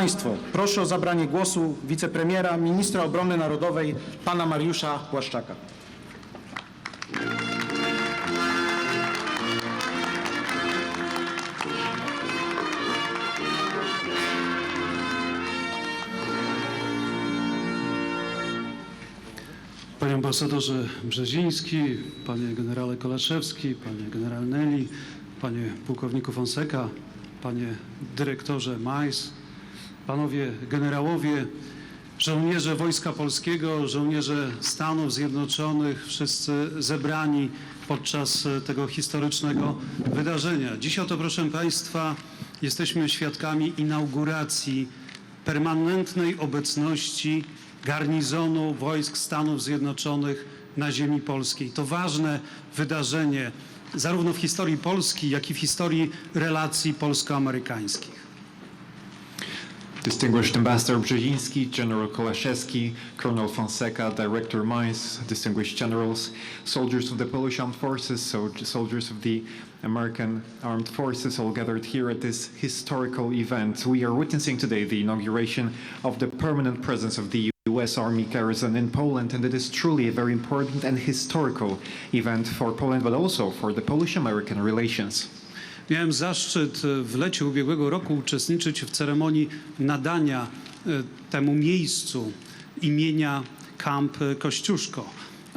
Państwo, proszę o zabranie głosu wicepremiera, ministra obrony narodowej, pana Mariusza Błaszczaka. Panie ambasadorze Brzeziński, panie generale Kolaszewski, panie generalneli, panie pułkowniku Fonseca, panie dyrektorze Majs, panowie generałowie, żołnierze Wojska Polskiego, żołnierze Stanów Zjednoczonych, wszyscy zebrani podczas tego historycznego wydarzenia. Dziś oto, proszę państwa, jesteśmy świadkami inauguracji permanentnej obecności garnizonu wojsk Stanów Zjednoczonych na ziemi polskiej. To ważne wydarzenie zarówno w historii Polski, jak i w historii relacji polsko-amerykańskich. Distinguished Ambassador Brzeziński, General Kolaszewski, Colonel Fonseca, Director Majs, distinguished generals, soldiers of the Polish Armed Forces, soldiers of the American Armed Forces, all gathered here at this historical event. We are witnessing today the inauguration of the permanent presence of the U.S. Army Garrison in Poland, and it is truly a very important and historical event for Poland, but also for the Polish-American relations. Miałem zaszczyt w lecie ubiegłego roku uczestniczyć w ceremonii nadania temu miejscu imienia Camp Kościuszko.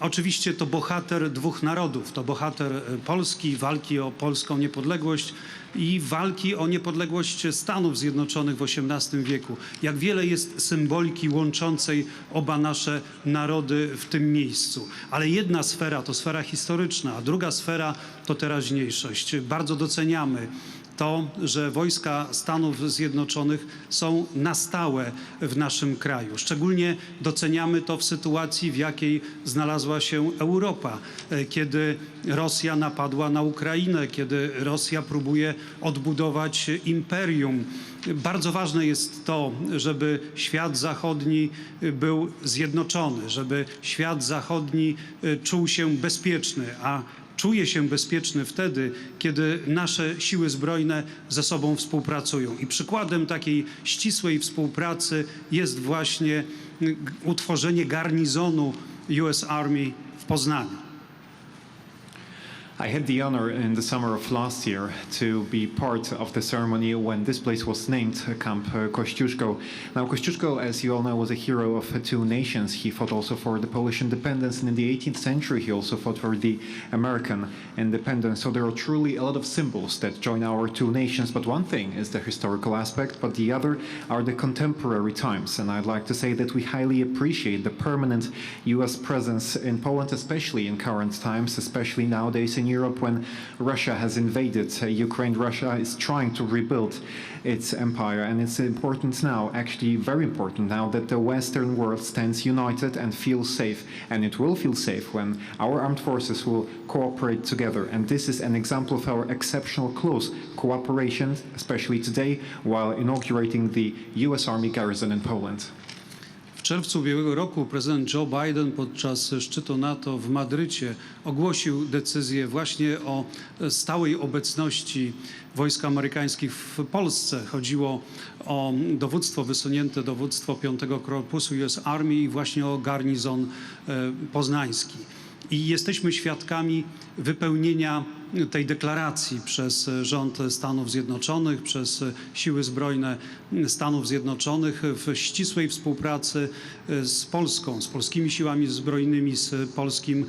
Oczywiście to bohater dwóch narodów, to bohater Polski, walki o polską niepodległość i walki o niepodległość Stanów Zjednoczonych w XVIII wieku. Jak wiele jest symboliki łączącej oba nasze narody w tym miejscu. Ale jedna sfera to sfera historyczna, a druga sfera to teraźniejszość. Bardzo doceniamy to, że wojska Stanów Zjednoczonych są na stałe w naszym kraju. Szczególnie doceniamy to w sytuacji, w jakiej znalazła się Europa, kiedy Rosja napadła na Ukrainę, kiedy Rosja próbuje odbudować imperium. Bardzo ważne jest to, żeby świat zachodni był zjednoczony, żeby świat zachodni czuł się bezpieczny, a czuje się bezpieczny wtedy, kiedy nasze siły zbrojne ze sobą współpracują. I przykładem takiej ścisłej współpracy jest właśnie utworzenie garnizonu US Army w Poznaniu. I had the honor in the summer of last year to be part of the ceremony when this place was named Camp Kościuszko. Now, Kościuszko, as you all know, was a hero of two nations. He fought also for the Polish independence, and in the 18th century he also fought for the American independence. So there are truly a lot of symbols that join our two nations, but one thing is the historical aspect, but the other are the contemporary times. And I'd like to say that we highly appreciate the permanent US presence in Poland, especially in current times, especially nowadays in Europe when Russia has invaded Ukraine. Russia is trying to rebuild its empire, and it's important now, actually very important now, that the Western world stands united and feels safe, and it will feel safe when our armed forces will cooperate together. And this is an example of our exceptional close cooperation, especially today, while inaugurating the US Army Garrison in Poland. W czerwcu ubiegłego roku prezydent Joe Biden podczas szczytu NATO w Madrycie ogłosił decyzję właśnie o stałej obecności wojsk amerykańskich w Polsce. Chodziło o dowództwo, wysunięte dowództwo 5. Korpusu US Army i właśnie o garnizon poznański. I jesteśmy świadkami wypełnienia tej deklaracji przez rząd Stanów Zjednoczonych, przez siły zbrojne Stanów Zjednoczonych w ścisłej współpracy z Polską, z polskimi siłami zbrojnymi, z polskim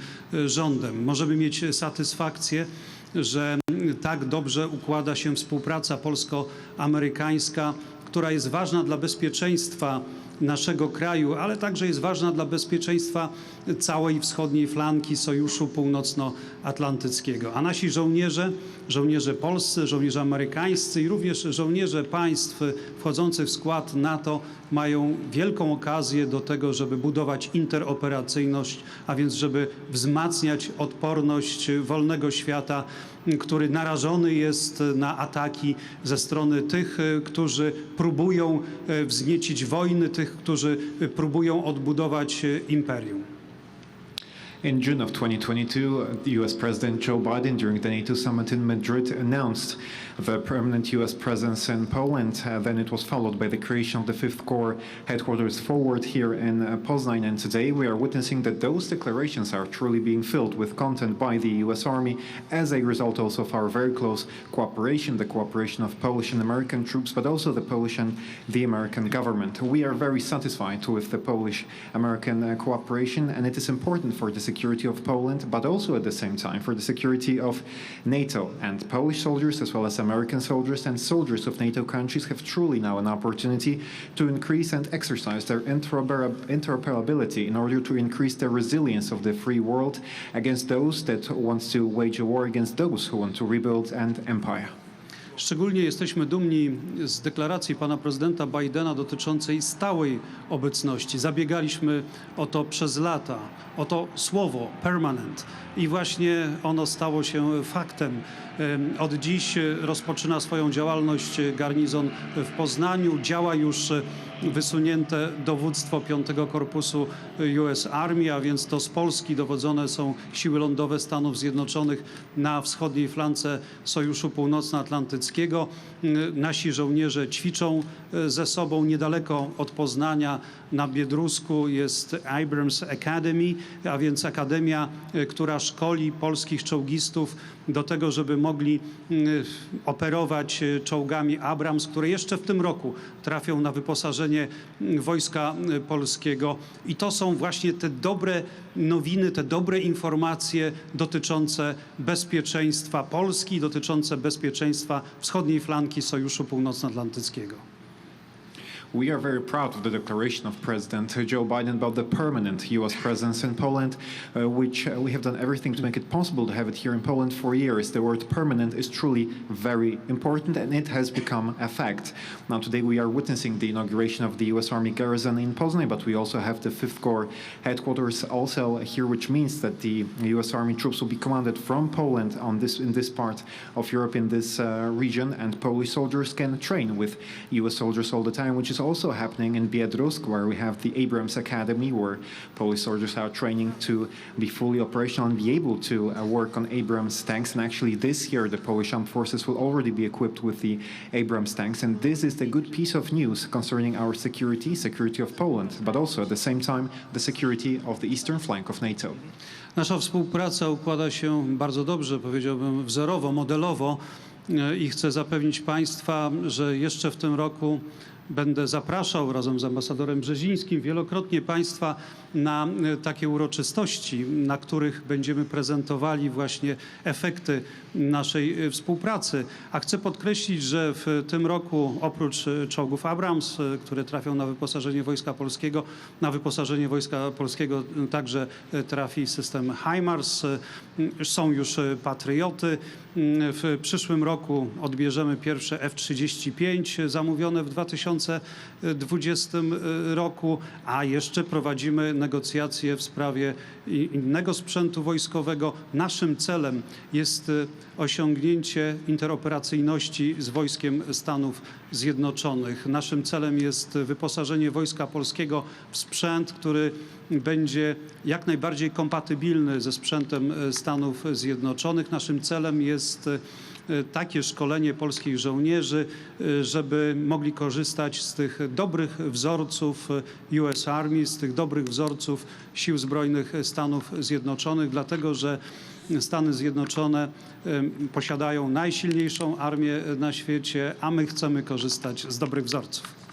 rządem. Możemy mieć satysfakcję, że tak dobrze układa się współpraca polsko-amerykańska, która jest ważna dla bezpieczeństwa naszego kraju, ale także jest ważna dla bezpieczeństwa całej wschodniej flanki Sojuszu Północnoatlantyckiego. A nasi żołnierze polscy, żołnierze amerykańscy i również żołnierze państw wchodzących w skład NATO mają wielką okazję do tego, żeby budować interoperacyjność, a więc żeby wzmacniać odporność wolnego świata, który narażony jest na ataki ze strony tych, którzy próbują wzniecić wojny, tych, którzy próbują odbudować imperium. In June of 2022, US President Joe Biden, during the NATO summit in Madrid, announced the permanent US presence in Poland. Then it was followed by the creation of the 5th Corps headquarters forward here in Poznań. And today we are witnessing that those declarations are truly being filled with content by the US Army as a result also of our very close cooperation, the cooperation of Polish and American troops, but also the Polish and the American government. We are very satisfied with the Polish-American cooperation, and it is important for the security of Poland, but also at the same time for the security of NATO. And Polish soldiers, as well as American soldiers and soldiers of NATO countries, have truly now an opportunity to increase and exercise their interoperability in order to increase the resilience of the free world against those that want to wage a war against those who want to rebuild an empire. Szczególnie jesteśmy dumni z deklaracji pana prezydenta Bidena dotyczącej stałej obecności. Zabiegaliśmy o to przez lata, o to słowo permanent i właśnie ono stało się faktem. Od dziś rozpoczyna swoją działalność Garnizon w Poznaniu. Działa już wysunięte dowództwo 5 Korpusu US Army, a więc to z Polski dowodzone są siły lądowe Stanów Zjednoczonych na wschodniej flance Sojuszu Północnoatlantyckiego. Nasi żołnierze ćwiczą ze sobą niedaleko od Poznania. Na Biedrusku jest Abrams Academy, a więc akademia, która szkoli polskich czołgistów do tego, żeby mogli operować czołgami Abrams, które jeszcze w tym roku trafią na wyposażenie Wojska Polskiego. I to są właśnie te dobre nowiny, te dobre informacje dotyczące bezpieczeństwa Polski, dotyczące bezpieczeństwa wschodniej flanki Sojuszu Północnoatlantyckiego. We are very proud of the declaration of President Joe Biden about the permanent U.S. presence in Poland, which we have done everything to make it possible to have it here in Poland for years. The word permanent is truly very important, and it has become a fact. Now, today we are witnessing the inauguration of the U.S. Army Garrison in Poznań, but we also have the 5th Corps headquarters also here, which means that the U.S. Army troops will be commanded from Poland in this part of Europe, in this region, and Polish soldiers can train with U.S. soldiers all the time, which is also happening in Biedrusk, where we have the Abrams Academy, where Polish soldiers are training to be fully operational and be able to work on Abrams tanks. And actually this year the Polish armed forces will already be equipped with the Abrams tanks. And this is the good piece of news concerning our security of Poland, but also at the same time the security of the eastern flank of NATO. Nasza współpraca układa się bardzo dobrze, powiedziałbym wzorowo, modelowo i chcę zapewnić Państwa, że jeszcze w tym roku będę zapraszał razem z ambasadorem Brzezińskim wielokrotnie Państwa na takie uroczystości, na których będziemy prezentowali właśnie efekty naszej współpracy. A chcę podkreślić, że w tym roku oprócz czołgów Abrams, które trafią na wyposażenie Wojska Polskiego, także trafi system HIMARS, są już Patrioty. W przyszłym roku odbierzemy pierwsze F-35 zamówione w 2020 roku, a jeszcze prowadzimy negocjacje w sprawie innego sprzętu wojskowego. Naszym celem jest osiągnięcie interoperacyjności z Wojskiem Stanów Zjednoczonych. Naszym celem jest wyposażenie Wojska Polskiego w sprzęt, który będzie jak najbardziej kompatybilny ze sprzętem Stanów Zjednoczonych. Naszym celem jest takie szkolenie polskich żołnierzy, żeby mogli korzystać z tych dobrych wzorców US Army, z tych dobrych wzorców Sił Zbrojnych Stanów Zjednoczonych, dlatego że Stany Zjednoczone posiadają najsilniejszą armię na świecie, a my chcemy korzystać z dobrych wzorców.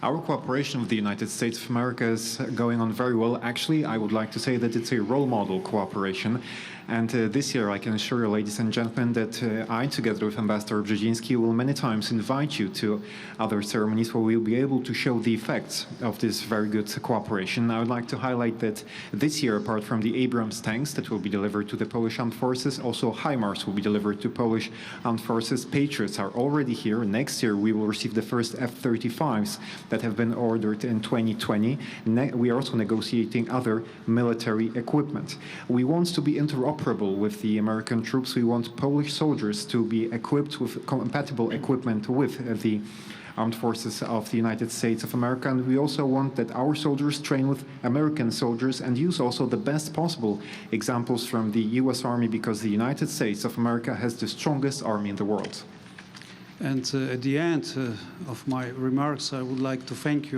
Our cooperation with the United States of America is going on very well. Actually, I would like to say that it's a role model cooperation. And this year, I can assure you, ladies and gentlemen, that I, together with Ambassador Brzeziński, will many times invite you to other ceremonies where we'll be able to show the effects of this very good cooperation. I would like to highlight that this year, apart from the Abrams tanks that will be delivered to the Polish armed forces, also HIMARS will be delivered to Polish armed forces. Patriots are already here. Next year, we will receive the first F-35s that have been ordered in 2020. We are also negotiating other military equipment. We want to be interoperable with the American troops. We want Polish soldiers to be equipped with compatible equipment with the armed forces of the United States of America, and we also want that our soldiers train with American soldiers and use also the best possible examples from the US Army, because the United States of America has the strongest army in the world. And at the end of my remarks, I would like to thank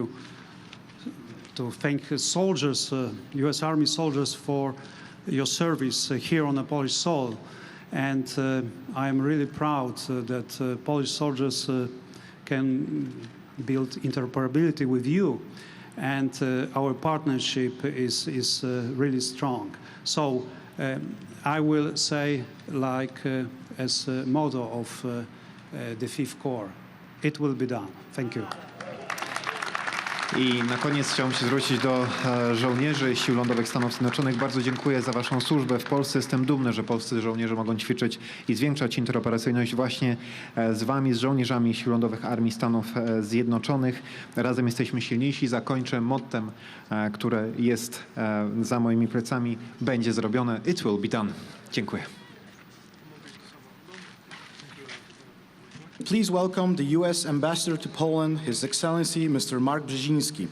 soldiers, U.S. Army soldiers, for your service here on the Polish soil. And I am really proud that Polish soldiers can build interoperability with you. And our partnership is really strong. So I will say, like as a motto of the Fifth Corps, it will be done. Thank you. I na koniec chciałbym się zwrócić do żołnierzy Sił Lądowych Stanów Zjednoczonych. Bardzo dziękuję za waszą służbę w Polsce. Jestem dumny, że polscy żołnierze mogą ćwiczyć i zwiększać interoperacyjność właśnie z wami, z żołnierzami Sił Lądowych Armii Stanów Zjednoczonych. Razem jesteśmy silniejsi. Zakończę mottem, które jest za moimi plecami. Będzie zrobione. It will be done. Dziękuję. Please welcome the U.S. Ambassador to Poland, His Excellency Mr. Mark Brzeziński.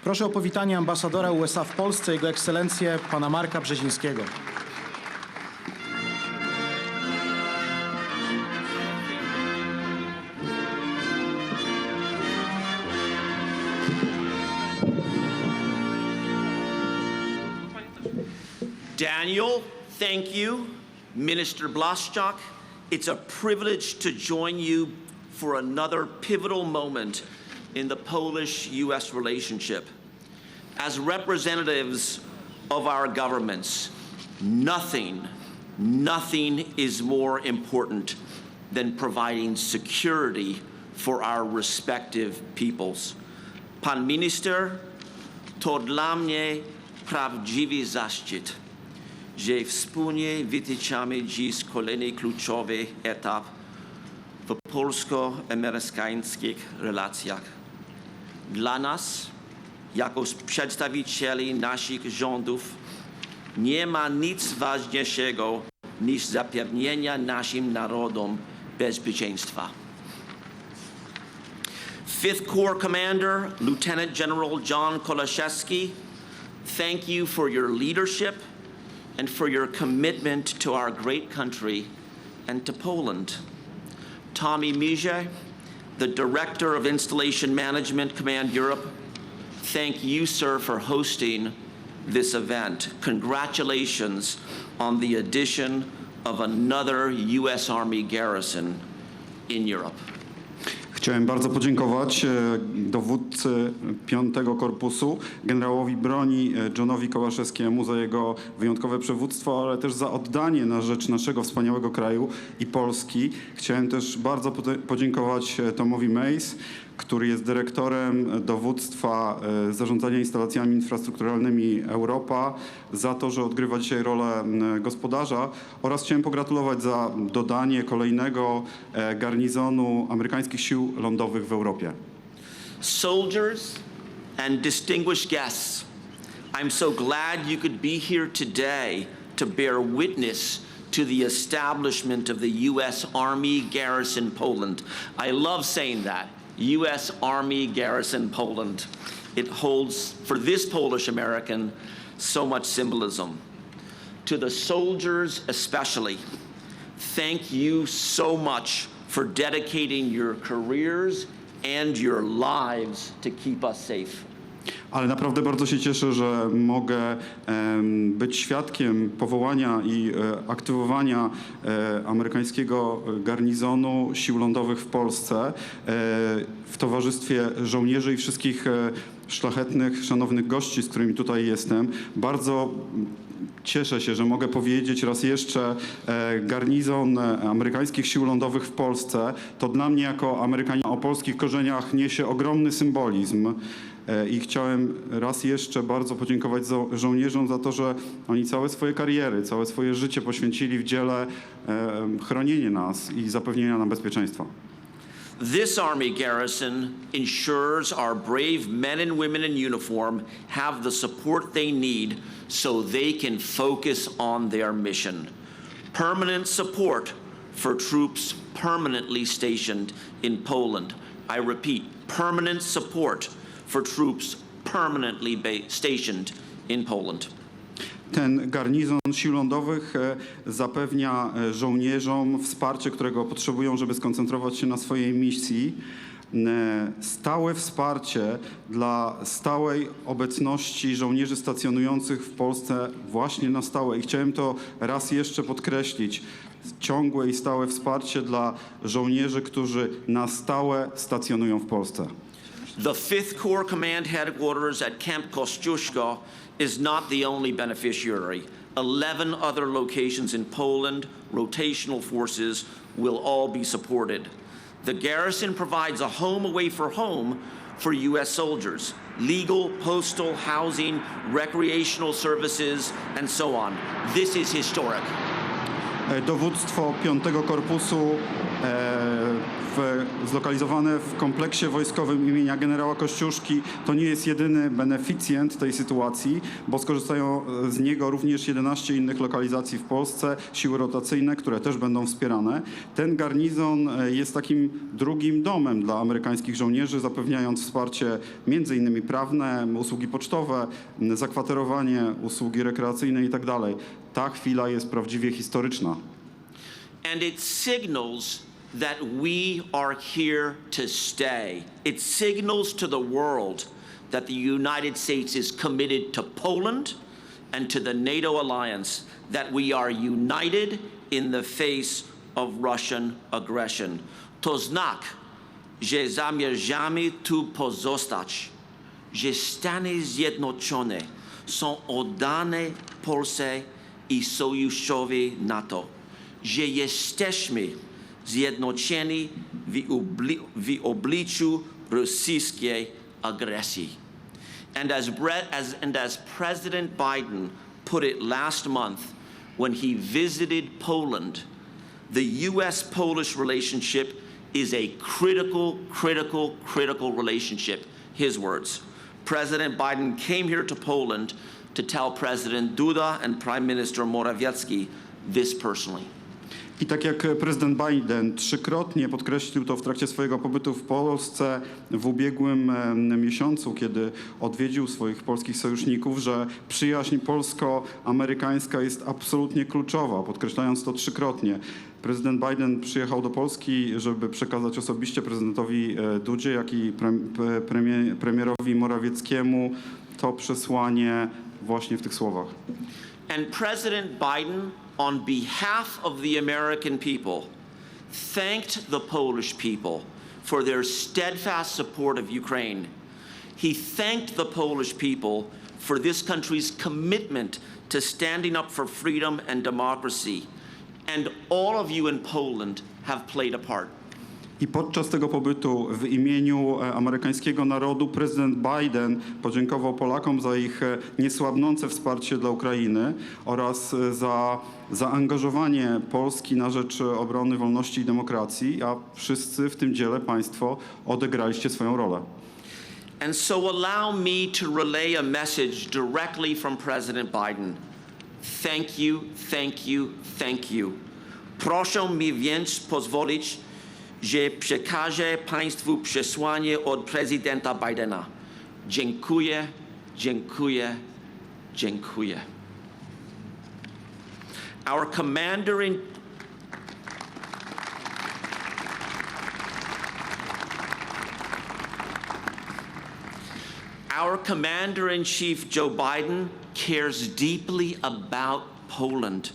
Proszę o powitanie ambasadora USA w Polsce, Jego Ekscelencję, pana Marka Brzezińskiego. Daniel, thank you. Minister Błaszczak, it's a privilege to join you for another pivotal moment in the Polish-U.S. relationship. As representatives of our governments, nothing is more important than providing security for our respective peoples. Pan minister, to dla mnie prawdziwy zaszczyt, że wspólnie wytyczamy dziś kolejny kluczowy etap w polsko-amerykańskich relacjach. Dla nas, jako przedstawicieli naszych rządów, nie ma nic ważniejszego niż zapewnienie naszym narodom bezpieczeństwa. Fifth Corps Commander, Lieutenant General John Kolaszewski, thank you for your leadership and for your commitment to our great country and to Poland. Tommy Mije, the Director of Installation Management Command Europe, thank you, sir, for hosting this event. Congratulations on the addition of another U.S. Army garrison in Europe. Chciałem bardzo podziękować dowódcy 5 Korpusu, generałowi broni Johnowi Kołaszewskiemu za jego wyjątkowe przywództwo, ale też za oddanie na rzecz naszego wspaniałego kraju i Polski. Chciałem też bardzo podziękować Tomowi Mays, który jest dyrektorem dowództwa zarządzania instalacjami infrastrukturalnymi Europa, za to, że odgrywa dzisiaj rolę gospodarza, oraz chciałem pogratulować za dodanie kolejnego garnizonu amerykańskich sił lądowych w Europie. Soldiers and distinguished guests, I'm so glad you could be here today to bear witness to the establishment of the U.S. Army Garrison Poland. I love saying that. U.S. Army Garrison Poland. It holds, for this Polish American, so much symbolism. To the soldiers especially, thank you so much for dedicating your careers and your lives to keep us safe. Ale naprawdę bardzo się cieszę, że mogę być świadkiem powołania i aktywowania amerykańskiego garnizonu sił lądowych w Polsce w towarzystwie żołnierzy i wszystkich szlachetnych, szanownych gości, z którymi tutaj jestem. Bardzo cieszę się, że mogę powiedzieć raz jeszcze, garnizon amerykańskich sił lądowych w Polsce to dla mnie jako Amerykanina o polskich korzeniach niesie ogromny symbolizm. I chciałem raz jeszcze bardzo podziękować żołnierzom za to, że oni całe swoje kariery, całe swoje życie poświęcili w dziele chronienia nas i zapewnienia nam bezpieczeństwa. This Army garrison ensures our brave men and women in uniform have the support they need so they can focus on their mission. Permanent support for troops permanently stationed in Poland. I repeat, permanent support for troops permanently stationed in Poland. Ten garnizon sił lądowych zapewnia żołnierzom wsparcie, którego potrzebują, żeby skoncentrować się na swojej misji. Stałe wsparcie dla stałej obecności żołnierzy stacjonujących w Polsce właśnie na stałe. I chciałem to raz jeszcze podkreślić. Ciągłe i stałe wsparcie dla żołnierzy, którzy na stałe stacjonują w Polsce. The 5th Corps Command Headquarters at Camp Kościuszko is not the only beneficiary. 11 other locations in Poland, rotational forces, will all be supported. The garrison provides a home away for U.S. soldiers, legal, postal, housing, recreational services, and so on. This is historic. Dowództwo 5 Korpusu zlokalizowane w kompleksie wojskowym imienia generała Kościuszki to nie jest jedyny beneficjent tej sytuacji, bo skorzystają z niego również 11 innych lokalizacji w Polsce, siły rotacyjne, które też będą wspierane. Ten garnizon jest takim drugim domem dla amerykańskich żołnierzy, zapewniając wsparcie m.in. prawne, usługi pocztowe, zakwaterowanie, usługi rekreacyjne itd. Ta chwila jest prawdziwie historyczna. And it signals that we are here to stay. It signals to the world that the United States is committed to Poland and to the NATO alliance, that we are united in the face of Russian aggression. To znak, że zamierzamy tu pozostać, że Stany Zjednoczone są oddane Polsce i sojuszowi NATO, że jesteśmy zjednoczeni w obliczu rosyjskiej agresji. And as President Biden put it last month when he visited Poland, the U.S.-Polish relationship is a critical relationship. His words. President Biden came here to Poland to tell President Duda and Prime Minister Morawiecki this personally. I tak jak prezydent Biden trzykrotnie podkreślił to w trakcie swojego pobytu w Polsce w ubiegłym miesiącu, kiedy odwiedził swoich polskich sojuszników, że przyjaźń polsko-amerykańska jest absolutnie kluczowa, podkreślając to trzykrotnie. Prezydent Biden przyjechał do Polski, żeby przekazać osobiście prezydentowi Dudzie, jak i premierowi Morawieckiemu to przesłanie właśnie w tych słowach. And President Biden, on behalf of the American people, thanked the Polish people for their steadfast support of Ukraine. He thanked the Polish people for this country's commitment to standing up for freedom and democracy. And all of you in Poland have played a part. I podczas tego pobytu w imieniu amerykańskiego narodu prezydent Biden podziękował Polakom za ich niesłabnące wsparcie dla Ukrainy oraz za zaangażowanie Polski na rzecz obrony wolności i demokracji, a wszyscy w tym dziele państwo odegraliście swoją rolę. And so allow me to relay a message directly from President Biden. Thank you, thank you, thank you. Proszę mi więc pozwolić, że przekażę Państwu przesłanie od prezydenta Bidena. Dziękuję, dziękuję, dziękuję. Our Commander-in-Chief Joe Biden cares deeply about Poland.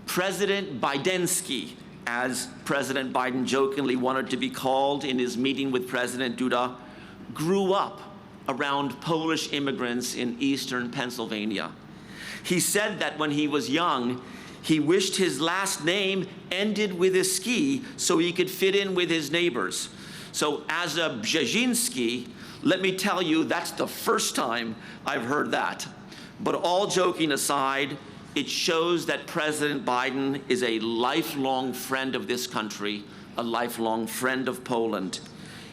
President Bidensky, as President Biden jokingly wanted to be called in his meeting with President Duda, grew up around Polish immigrants in eastern Pennsylvania. He said that when he was young, he wished his last name ended with a ski so he could fit in with his neighbors. So as a Brzezinski, let me tell you, that's the first time I've heard that. But all joking aside, it shows that President Biden is a lifelong friend of this country, a lifelong friend of Poland.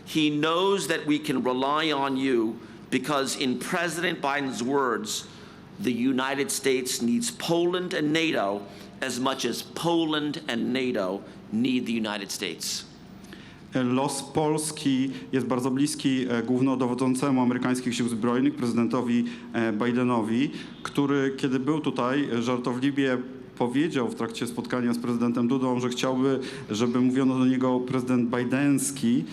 He knows that we can rely on you because, in President Biden's words, the United States needs Poland and NATO as much as Poland and NATO need the United States. Los Polski jest bardzo bliski głównodowodzącemu amerykańskich sił zbrojnych, prezydentowi Bidenowi, który kiedy był tutaj żartobliwie powiedział w trakcie spotkania z prezydentem Dudą, że chciałby, żeby mówiono do niego prezydent bideński,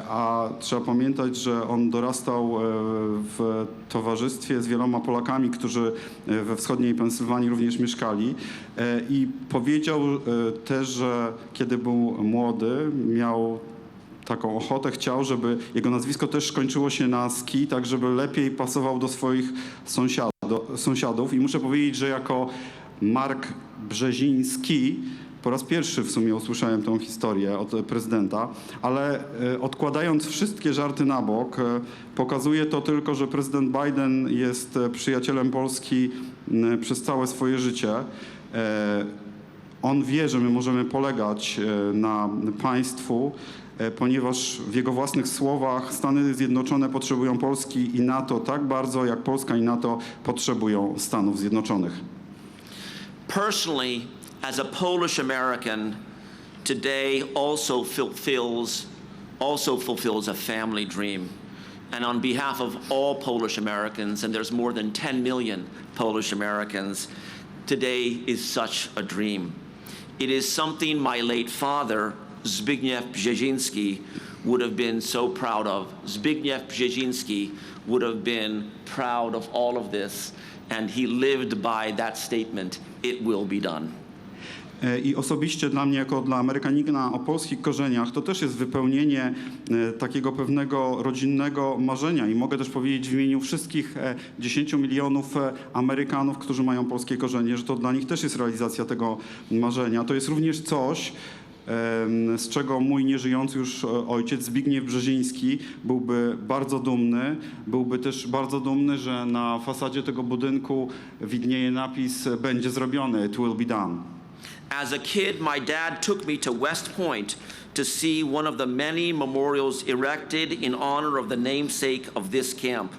a trzeba pamiętać, że on dorastał w towarzystwie z wieloma Polakami, którzy we wschodniej Pensylwanii również mieszkali i powiedział też, że kiedy był młody, miał taką ochotę, chciał, żeby jego nazwisko też skończyło się na ski, tak żeby lepiej pasował do swoich sąsiadów. I muszę powiedzieć, że jako Mark Brzeziński po raz pierwszy w sumie usłyszałem tę historię od prezydenta, ale odkładając wszystkie żarty na bok, pokazuje to tylko, że prezydent Biden jest przyjacielem Polski przez całe swoje życie. On wie, że my możemy polegać na państwu, ponieważ w jego własnych słowach Stany Zjednoczone potrzebują Polski i NATO tak bardzo, jak Polska i NATO potrzebują Stanów Zjednoczonych. Personally, as a Polish American, today also fulfills a family dream. And on behalf of all Polish Americans, and there's more than 10 million Polish Americans, today is such a dream. It is something my late father, Zbigniew Brzeziński, would have been so proud of. Zbigniew Brzeziński would have been proud of all of this, and he lived by that statement, it will be done. I osobiście dla mnie, jako dla Amerykanina o polskich korzeniach, to też jest wypełnienie takiego pewnego rodzinnego marzenia. I mogę też powiedzieć w imieniu wszystkich 10 milionów Amerykanów, którzy mają polskie korzenie, że to dla nich też jest realizacja tego marzenia. To jest również coś, z czego mój nieżyjący już ojciec Zbigniew Brzeziński byłby bardzo dumny. Byłby też bardzo dumny, że na fasadzie tego budynku widnieje napis "Będzie zrobione", "It will be done". As a kid, my dad took me to West Point to see one of the many memorials erected in honor of the namesake of this camp.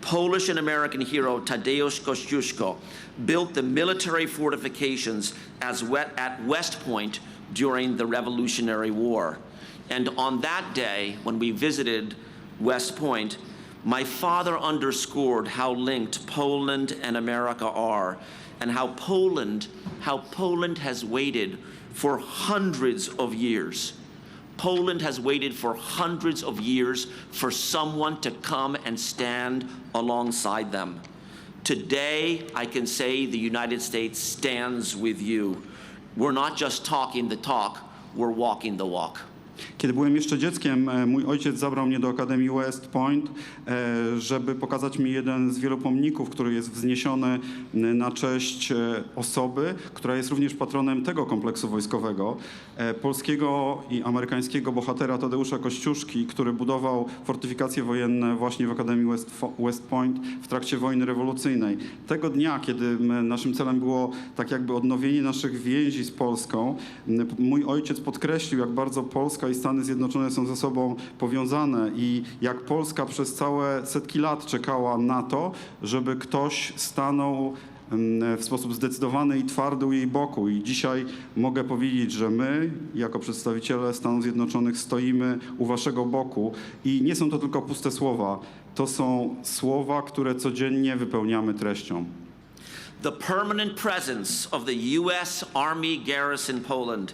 Polish and American hero Tadeusz Kościuszko built the military fortifications at West Point during the Revolutionary War. And on that day, when we visited West Point, my father underscored how linked Poland and America are, and how Poland has waited for hundreds of years. Poland has waited for hundreds of years for someone to come and stand alongside them. Today, I can say the United States stands with you. We're not just talking the talk, we're walking the walk. Kiedy byłem jeszcze dzieckiem, mój ojciec zabrał mnie do Akademii West Point, żeby pokazać mi jeden z wielu pomników, który jest wzniesiony na cześć osoby, która jest również patronem tego kompleksu wojskowego, polskiego i amerykańskiego bohatera Tadeusza Kościuszki, który budował fortyfikacje wojenne właśnie w Akademii West Point w trakcie wojny rewolucyjnej. Tego dnia, kiedy naszym celem było tak jakby odnowienie naszych więzi z Polską, mój ojciec podkreślił, jak bardzo Polska i Stany Zjednoczone są ze sobą powiązane i jak Polska przez całe setki lat czekała na to, żeby ktoś stanął w sposób zdecydowany i twardy u jej boku. I dzisiaj mogę powiedzieć, że my, jako przedstawiciele Stanów Zjednoczonych, stoimy u waszego boku. I nie są to tylko puste słowa. To są słowa, które codziennie wypełniamy treścią. The permanent presence of the U.S. Army Garrison Poland,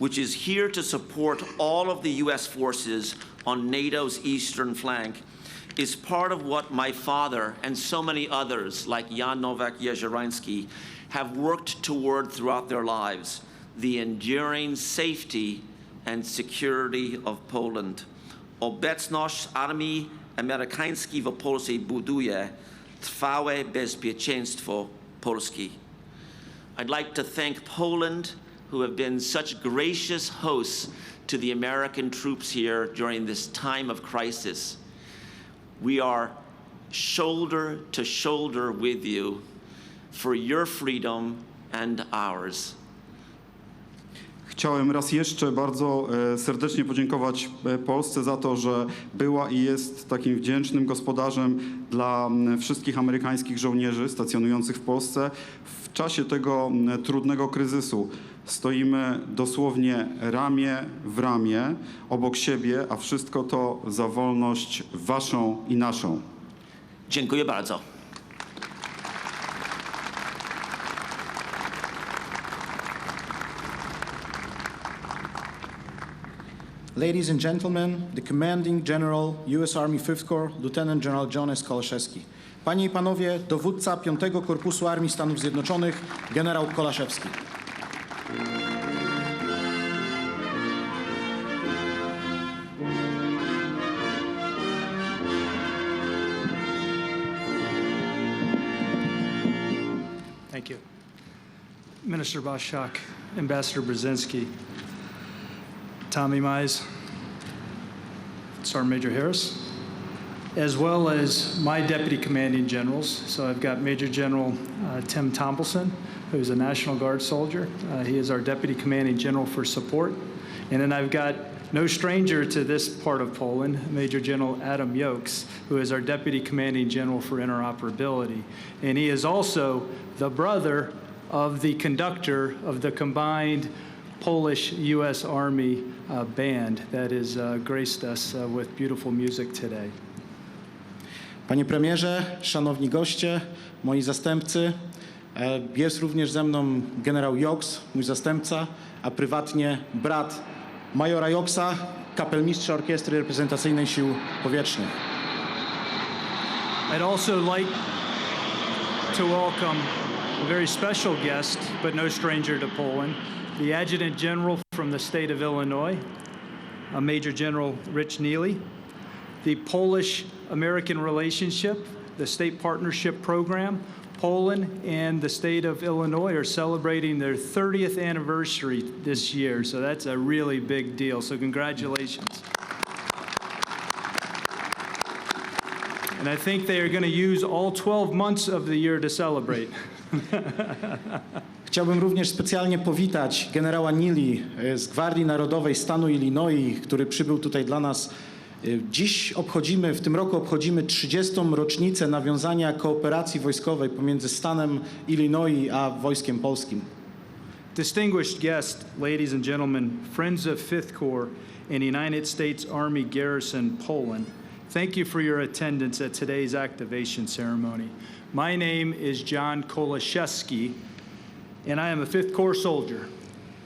which is here to support all of the U.S. forces on NATO's eastern flank, is part of what my father and so many others like Jan Nowak-Jeziorański have worked toward throughout their lives, the enduring safety and security of Poland. Obecność Armii Amerykańskiej w Polsce buduje trwałe bezpieczeństwo Polski. I'd like to thank Poland, who have been such gracious hosts to the American troops here during this time of crisis. We are shoulder to shoulder with you for your freedom and ours. Chciałem raz jeszcze bardzo serdecznie podziękować Polsce za to, że była i jest takim wdzięcznym gospodarzem dla wszystkich amerykańskich żołnierzy stacjonujących w Polsce w czasie tego trudnego kryzysu. Stoimy dosłownie ramię w ramię obok siebie, a wszystko to za wolność waszą i naszą. Dziękuję bardzo. Ladies and gentlemen, the Commanding General U.S. Army Fifth Corps, Lieutenant General John S. Kolaszewski. Panie i panowie, dowódca 5 Korpusu Armii Stanów Zjednoczonych, generał Kolaszewski. Thank you. Minister Błaszczak, Ambassador Brzezinski, Tommy Mize, Sergeant Major Harris, as well as my deputy commanding generals. So I've got Major General Tim Tompleson, who's a National Guard soldier. He is our deputy commanding general for support. And then I've got no stranger to this part of Poland, Major General Adam Jokes, who is our deputy commanding general for interoperability. And he is also the brother of the conductor of the combined Polish U.S. Army band that has graced us with beautiful music today. Panie premierze, szanowni goście, moi zastępcy, jest również ze mną generał Jokes, mój zastępca, a prywatnie brat majora Jokesa, kapelmistrza Orkiestry Reprezentacyjnej Sił Powietrznych. I'd also like to welcome a very special guest, but no stranger to Poland, the Adjutant General from the state of Illinois, Major General Rich Neely, the Polish-American relationship, the State Partnership Program. Poland and the state of Illinois are celebrating their 30th anniversary this year, so that's a really big deal. So congratulations. And I think they are going to use all 12 months of the year to celebrate. Chciałbym również specjalnie powitać generała Neely z Gwardii Narodowej stanu Illinois, który przybył tutaj dla nas. W tym roku obchodzimy 30. rocznicę nawiązania kooperacji wojskowej pomiędzy stanem Illinois a wojskiem polskim. Distinguished guests, ladies and gentlemen, friends of Fifth Corps and United States Army Garrison, Poland, thank you for your attendance at today's activation ceremony. My name is John Kolaszewski, and I am a Fifth Corps soldier,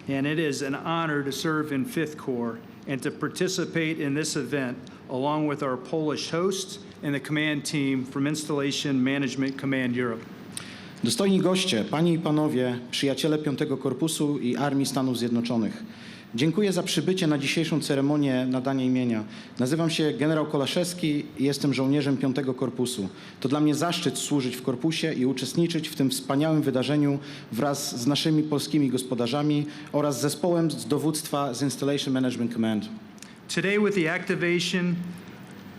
and it is an honor to serve in Fifth Corps and to participate in this event along with our Polish hosts and the command team from Installation Management Command Europe. Dostojni goście, panie i panowie, przyjaciele 5 Korpusu i Armii Stanów Zjednoczonych. Dziękuję za przybycie na dzisiejszą ceremonię nadania imienia. Nazywam się generał Kolaszewski i jestem żołnierzem 5 Korpusu. To dla mnie zaszczyt służyć w korpusie i uczestniczyć w tym wspaniałym wydarzeniu wraz z naszymi polskimi gospodarzami oraz zespołem z dowództwa z Installation Management Command. Today, with the activation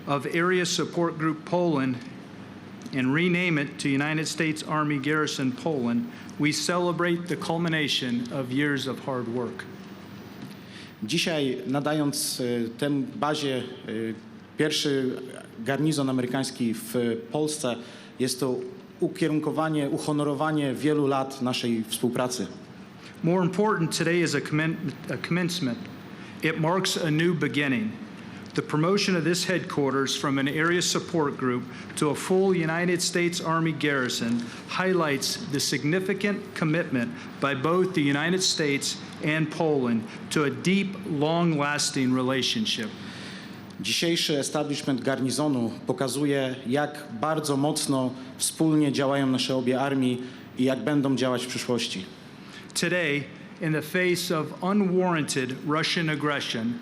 of Area Support Group Poland and rename it to United States Army Garrison Poland, we celebrate the culmination of years of hard work. Dzisiaj nadając tę bazie pierwszy garnizon amerykański w Polsce, jest to ukierunkowanie, uhonorowanie wielu lat naszej współpracy. More important, today is a commencement. It marks a new beginning. The promotion of this headquarters from an area support group to a full United States Army garrison highlights the significant commitment by both the United States and Poland to a deep, long-lasting relationship. Dzisiejszy establishment garnizonu pokazuje, jak bardzo mocno wspólnie działają nasze obie armie i jak będą działać w przyszłości. Today, in the face of unwarranted Russian aggression,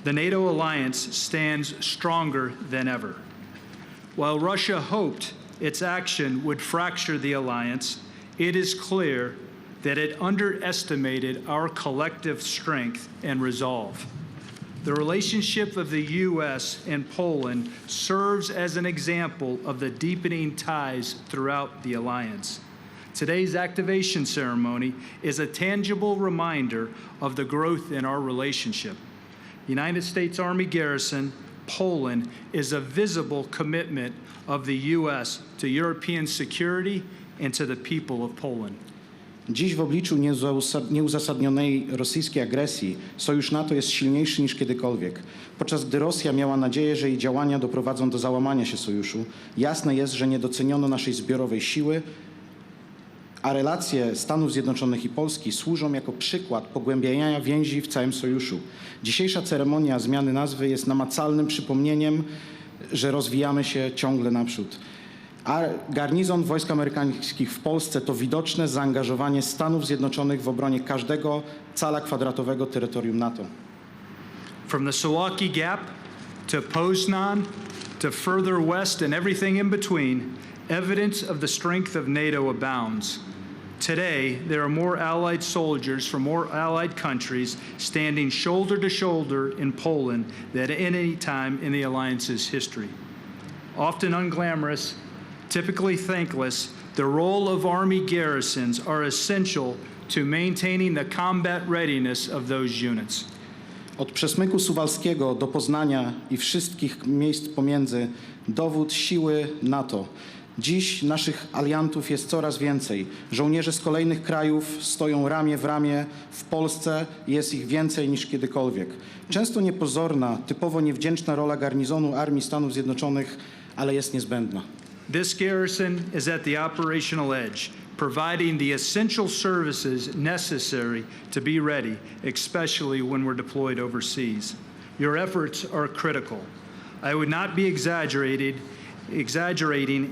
the NATO alliance stands stronger than ever. While Russia hoped its action would fracture the alliance, it is clear that it underestimated our collective strength and resolve. The relationship of the U.S. and Poland serves as an example of the deepening ties throughout the alliance. Today's activation ceremony is a tangible reminder of the growth in our relationship. United States Army Garrison, Poland, is a visible commitment of the U.S. to European security and to the people of Poland. Dziś w obliczu nieuzasadnionej rosyjskiej agresji sojusz NATO jest silniejszy niż kiedykolwiek. Podczas gdy Rosja miała nadzieję, że jej działania doprowadzą do załamania się sojuszu, jasne jest, że nie doceniono naszej zbiorowej siły, a relacje Stanów Zjednoczonych i Polski służą jako przykład pogłębiania więzi w całym sojuszu. Dzisiejsza ceremonia zmiany nazwy jest namacalnym przypomnieniem, że rozwijamy się ciągle naprzód. A garnizon wojsk amerykańskich w Polsce to widoczne zaangażowanie Stanów Zjednoczonych w obronie każdego cala kwadratowego terytorium NATO. From the Suwałki Gap to Poznan to further west and everything in between, evidence of the strength of NATO abounds. Today, there are more Allied soldiers from more Allied countries standing shoulder to shoulder in Poland than at any time in the alliance's history. Often unglamorous, typically thankless, the role of Army garrisons are essential to maintaining the combat readiness of those units. Od Przesmyku Suwalskiego do Poznania i wszystkich miejsc pomiędzy dowód siły NATO. Dziś naszych aliantów jest coraz więcej. Żołnierze z kolejnych krajów stoją ramię w ramię. W Polsce jest ich więcej niż kiedykolwiek. Często niepozorna, typowo niewdzięczna rola garnizonu Armii Stanów Zjednoczonych, ale jest niezbędna. This garrison is at the operational edge, providing the essential services necessary to be ready, especially when we're deployed overseas. Your efforts are critical. I would not be exaggerating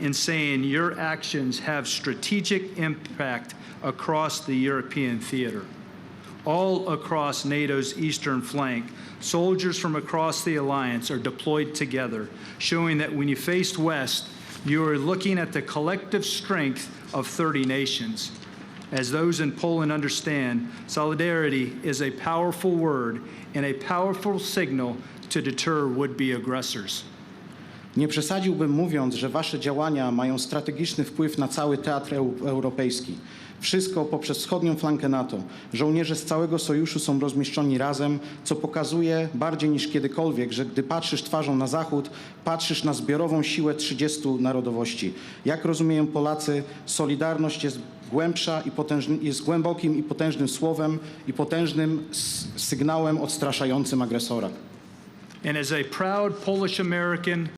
in saying your actions have strategic impact across the European theater. All across NATO's eastern flank, soldiers from across the alliance are deployed together, showing that when you faced west, you are looking at the collective strength of 30 nations. As those in Poland understand, solidarity is a powerful word and a powerful signal to deter would-be aggressors. Nie przesadziłbym mówiąc, że wasze działania mają strategiczny wpływ na cały teatr europejski. Wszystko poprzez wschodnią flankę NATO. Żołnierze z całego sojuszu są rozmieszczeni razem, co pokazuje bardziej niż kiedykolwiek, że gdy patrzysz twarzą na zachód, patrzysz na zbiorową siłę 30 narodowości. Jak rozumieją Polacy, solidarność jest głębsza i jest głębokim i potężnym słowem i potężnym sygnałem odstraszającym agresora. And as a proud Polish American,